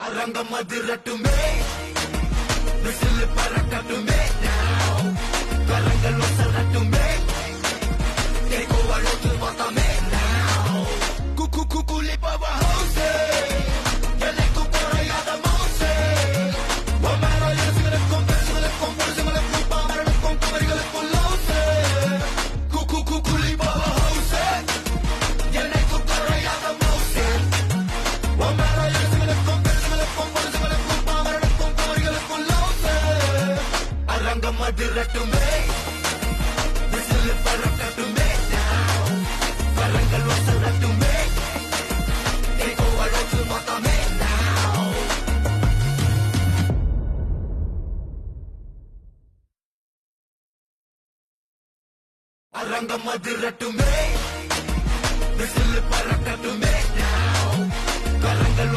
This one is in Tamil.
அரங்கம் அதிரட்டுமே, விசில் பறக்கட்டுமே, கரங்கள் வசரட்டுமே, கேட்கோ அழுத்து பார்த்தமே, குக்கு குக்குலி பவ ஹவுசே, எனக்கு குறையாத மவுசே, ஒமேரோ யசுகளுக்கும் பெருசுகளுக்கும் புருஷங்களுக்கும் பாமரனுக்கும் குமரிகளுக்கும் லவுசே, குக்கு குக்குலி பவ ஹவுசே, எனக்கு குறையாத மவுசே, ஒமேரோ யசுகளுக்கும் பெருசுகளுக்கும் புருஷங்களுக்கும் பாமரனுக்கும் குமரிகளுக்கும் லவுசே, அரங்கம் அதிரட்டுமே, விசில் பறக்கட்டுமே, கரங்கள் வசரட்டுமே, கேட்கோ அழுத்து பார்த்தமே, அரங்கம் அதிரட்டுமே, விசில் பறக்கட்டுமே, கரங்கள்